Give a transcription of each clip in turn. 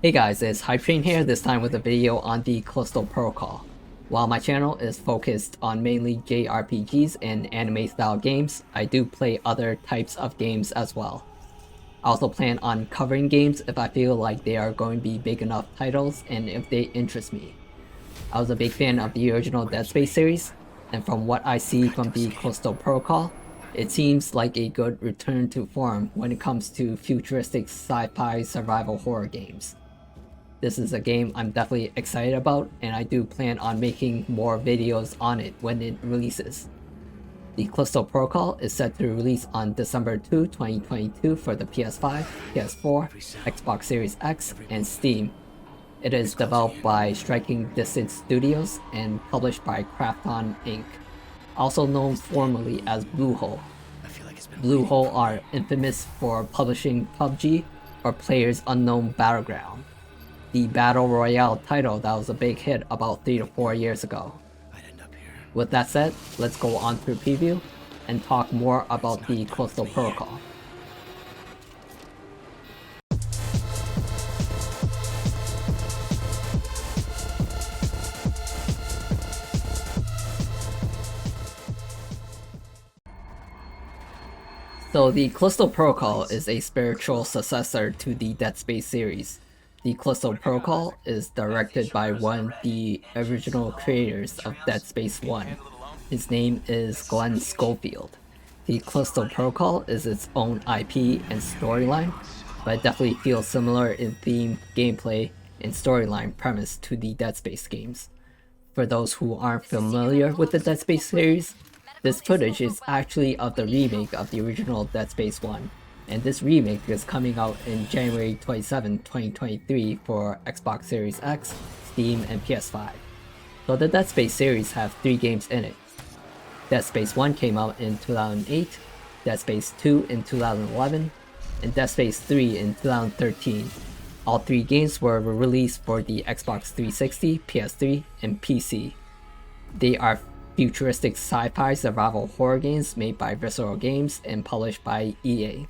Hey guys, it's Hypetrain here, this time with a video on the Callisto Protocol. While my channel is focused on mainly JRPGs and anime style games, I do play other types of games as well. I also plan on covering games if I feel like they are going to be big enough titles and if they interest me. I was a big fan of the original Deadspace series, and from what I see from the Callisto Protocol, it seems like a good return to form when it comes to futuristic sci-fi survival horror games. This is a game I'm definitely excited about, and I do plan on making more videos on it when it releases. The Callisto Protocol is set to release on December 2, 2022 for the PS5, PS4, Xbox Series X, and Steam. It is developed by Striking Distance Studios and published by Krafton Inc., also known formally as Bluehole. Bluehole are infamous for publishing PUBG or Players Unknown Battleground, the Battle Royale title that was a big hit about 3 to 4 years ago. With that said, let's go on to preview and talk more about the Callisto Protocol. So the Callisto Protocol is a spiritual successor to the Deadspace series. The Callisto Protocol is directed by one of the original creators of Deadspace 1. His name is Glenn Schofield. The Callisto Protocol is its own IP and storyline, but it definitely feels similar in theme, gameplay, and storyline premise to the Deadspace games. For those who aren't familiar with the Deadspace series, this footage is actually of the remake of the original Deadspace 1, and this remake is coming out in January 27, 2023 for Xbox Series X, Steam, and PS5. So the Deadspace series have 3 games in it. Deadspace 1 came out in 2008, Deadspace 2 in 2011, and Deadspace 3 in 2013. All 3 games were released for the Xbox 360, PS3, and PC. They are futuristic sci-fi survival horror games made by Visceral Games and published by EA.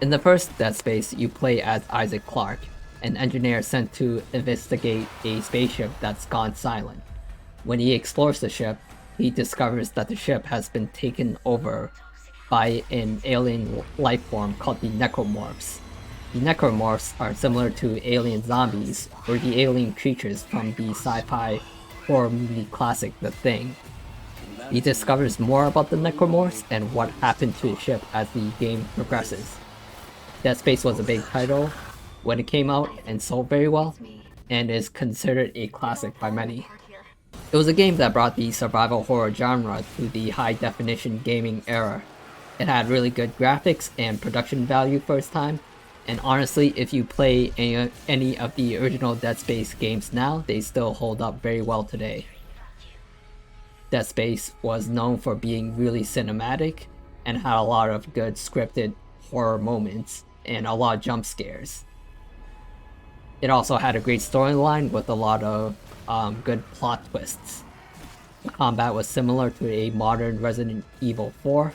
In the first Deadspace, you play as Isaac Clarke, an engineer sent to investigate a spaceship that's gone silent. When he explores the ship, he discovers that the ship has been taken over by an alien life form called the Necromorphs. The Necromorphs are similar to alien zombies, or the alien creatures from the sci-fi horror movie classic The Thing. He discovers more about the Necromorphs and what happened to the ship as the game progresses. Deadspace was a big title when it came out and sold very well, and is considered a classic by many. It was a game that brought the survival horror genre to the high-definition gaming era. It had really good graphics and production value for its time, and honestly, if you play any of the original Deadspace games now, they still hold up very well today. Deadspace was known for being really cinematic and had a lot of good scripted horror moments and a lot of jump scares. It also had a great storyline with a lot of good plot twists. The combat was similar to a modern Resident Evil 4.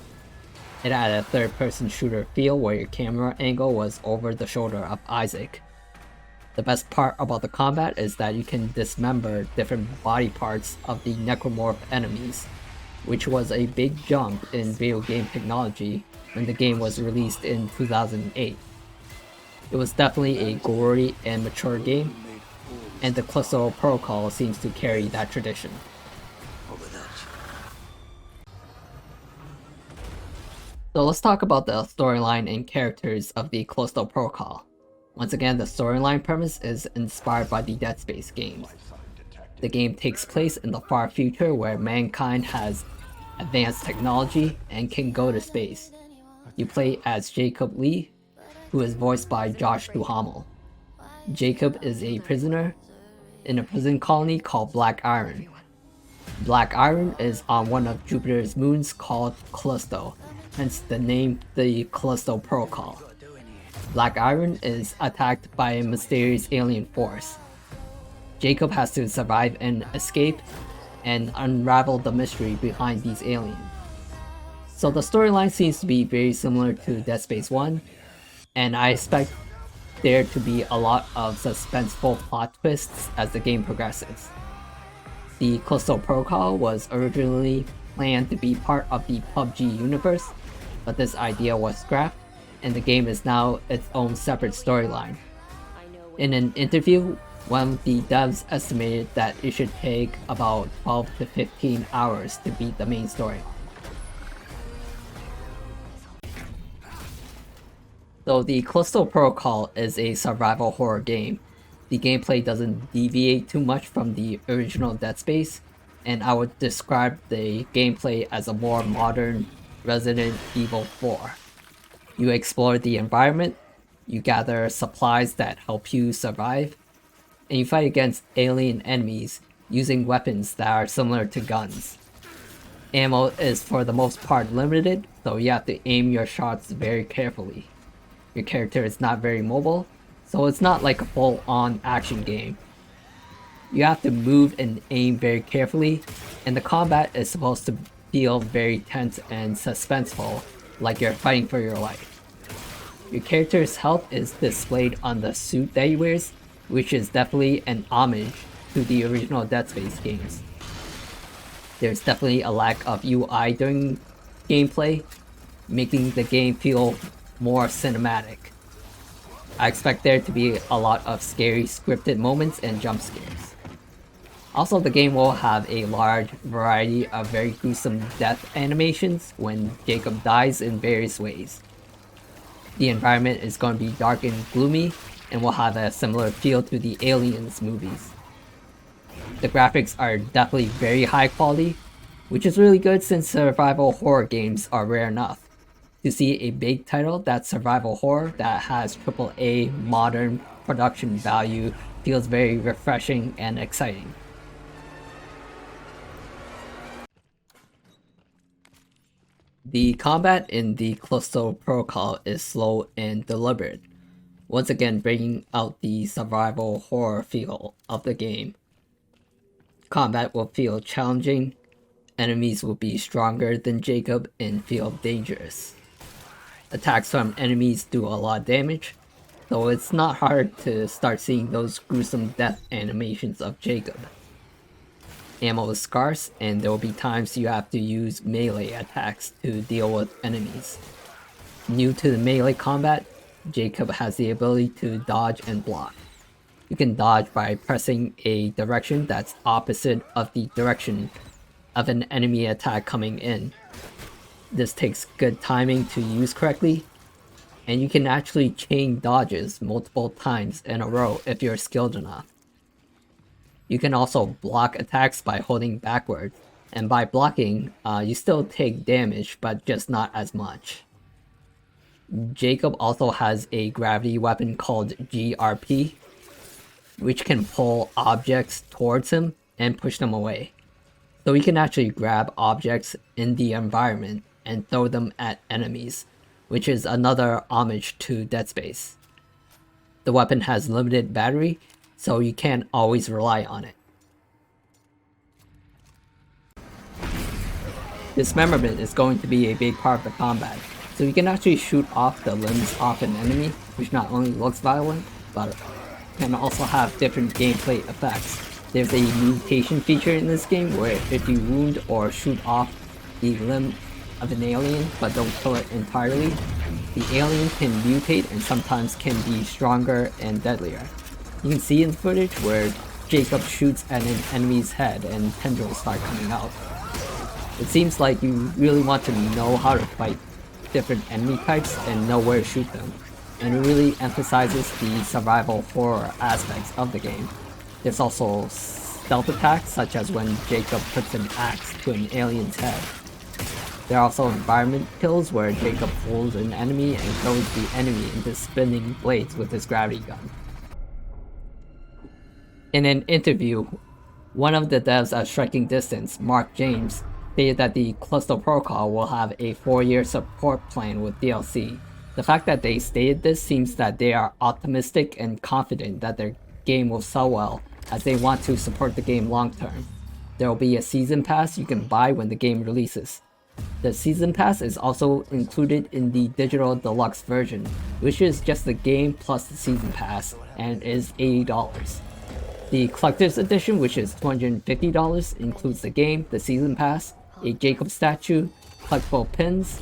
It had a third-person shooter feel where your camera angle was over the shoulder of Isaac. The best part about the combat is that you can dismember different body parts of the necromorph enemies, which was a big jump in video game technology when the game was released in 2008. It was definitely a gory and mature game, and the Callisto Protocol seems to carry that tradition. So let's talk about the storyline and characters of the Callisto Protocol. Once again, the storyline premise is inspired by the Deadspace games. The game takes place in the far future where mankind has advanced technology and can go to space. You play as Jacob Lee, who is voiced by Josh Duhamel. Jacob is a prisoner in a prison colony called Black Iron. Black Iron is on one of Jupiter's moons called Callisto, hence the name the Callisto Protocol. Black Iron is attacked by a mysterious alien force. Jacob has to survive and escape and unravel the mystery behind these aliens. So the storyline seems to be very similar to Deadspace 1, and I expect there to be a lot of suspenseful plot twists as the game progresses. The Callisto Protocol was originally planned to be part of the PUBG universe, but this idea was scrapped, and the game is now its own separate storyline. In an interview, one of the devs estimated that it should take about 12 to 15 hours to beat the main story. Though the Callisto Protocol is a survival horror game, the gameplay doesn't deviate too much from the original Deadspace, and I would describe the gameplay as a more modern Resident Evil 4. You explore the environment, you gather supplies that help you survive, and you fight against alien enemies using weapons that are similar to guns. Ammo is for the most part limited, so you have to aim your shots very carefully. Your character is not very mobile, so it's not like a full-on action game. You have to move and aim very carefully, and the combat is supposed to feel very tense and suspenseful, like you're fighting for your life. Your character's health is displayed on the suit that he wears, which is definitely an homage to the original Dead Space games. There's definitely a lack of UI during gameplay, making the game feel more cinematic. I expect there to be a lot of scary scripted moments and jump scares. Also, the game will have a large variety of very gruesome death animations when Jacob dies in various ways. The environment is going to be dark and gloomy, and will have a similar feel to the Aliens movies. The graphics are definitely very high quality, which is really good since survival horror games are rare enough. To see a big title that's survival horror that has AAA modern production value feels very refreshing and exciting. The combat in the Callisto Protocol is slow and deliberate, once again bringing out the survival horror feel of the game. Combat will feel challenging, enemies will be stronger than Jacob and feel dangerous. Attacks from enemies do a lot of damage, so it's not hard to start seeing those gruesome death animations of Jacob. Ammo is scarce, and there will be times you have to use melee attacks to deal with enemies. New to the melee combat, Jacob has the ability to dodge and block. You can dodge by pressing a direction that's opposite of the direction of an enemy attack coming in. This takes good timing to use correctly, and you can actually chain dodges multiple times in a row if you're skilled enough. You can also block attacks by holding backwards, and by blocking, you still take damage, but just not as much. Jacob also has a gravity weapon called JRPG, which can pull objects towards him and push them away. So he can actually grab objects in the environment and throw them at enemies, which is another homage to Dead Space. The weapon has limited battery, so you can't always rely on it. Dismemberment is going to be a big part of the combat, so you can actually shoot off the limbs off an enemy, which not only looks violent, but can also have different gameplay effects. There's a mutation feature in this game where if you wound or shoot off the limb of an alien but don't kill it entirely, the alien can mutate and sometimes can be stronger and deadlier. You can see in the footage where Jacob shoots at an enemy's head and tendrils start coming out. It seems like you really want to know how to fight different enemy types and know where to shoot them, and it really emphasizes the survival horror aspects of the game. There's also stealth attacks, such as when Jacob puts an axe to an alien's head. There are also environment kills where Jacob pulls an enemy and throws the enemy into spinning blades with his gravity gun. In an interview, one of the devs at Striking Distance, Mark James, stated that the Callisto Protocol will have a 4-year support plan with DLC. The fact that they stated this seems that they are optimistic and confident that their game will sell well, as they want to support the game long term. There will be a season pass you can buy when the game releases. The Season Pass is also included in the Digital Deluxe version, which is just the game plus the Season Pass, and is $80. The Collector's Edition, which is $250, includes the game, the Season Pass, a Jacob statue, collectible pins,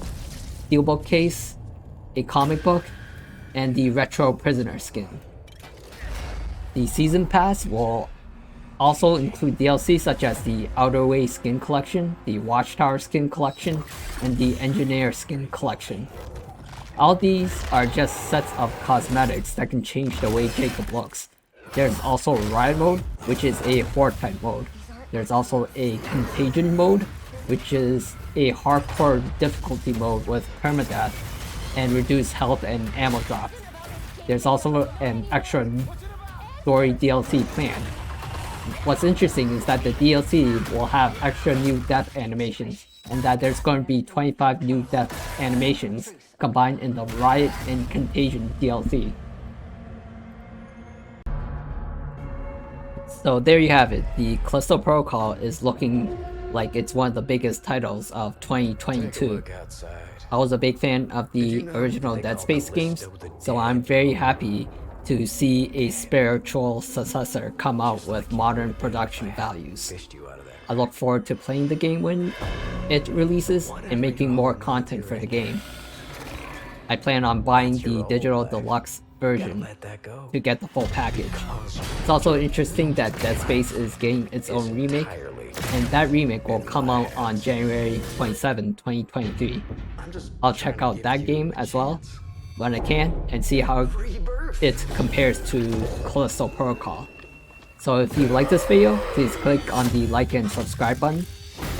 steelbook case, a comic book, and the Retro Prisoner skin. The Season Pass will also include DLC such as the Outer Way skin collection, the Watchtower skin collection, and the Engineer skin collection. All these are just sets of cosmetics that can change the way Jacob looks. There's also Riot mode, which is a horde type mode. There's also a Contagion mode, which is a hardcore difficulty mode with permadeath and reduced health and ammo drop. There's also an extra story DLC plan. What's interesting is that the DLC will have extra new death animations, and that there's going to be 25 new death animations combined in the Riot and Contagion DLC. So there you have it. The Callisto Protocol is looking like it's one of the biggest titles of 2022. I was a big fan of the original Deadspace games, so I'm very happy to see a spiritual successor come out with modern production values. I look forward to playing the game when it releases and making more content for the game. I plan on buying the Digital Deluxe version to get the full package. It's also interesting that Deadspace is getting its own remake, and that remake will come out on January 27, 2023. I'll check out that game as well when I can and see how it compares to Callisto Protocol. So if you like this video, please click on the like and subscribe button.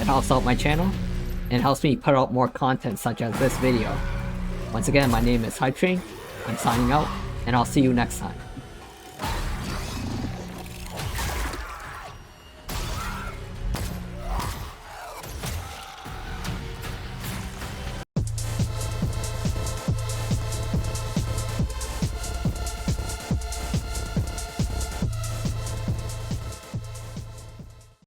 It helps out my channel and helps me put out more content such as this video. Once again, my name is Hype Train. I'm signing out, and I'll see you next time.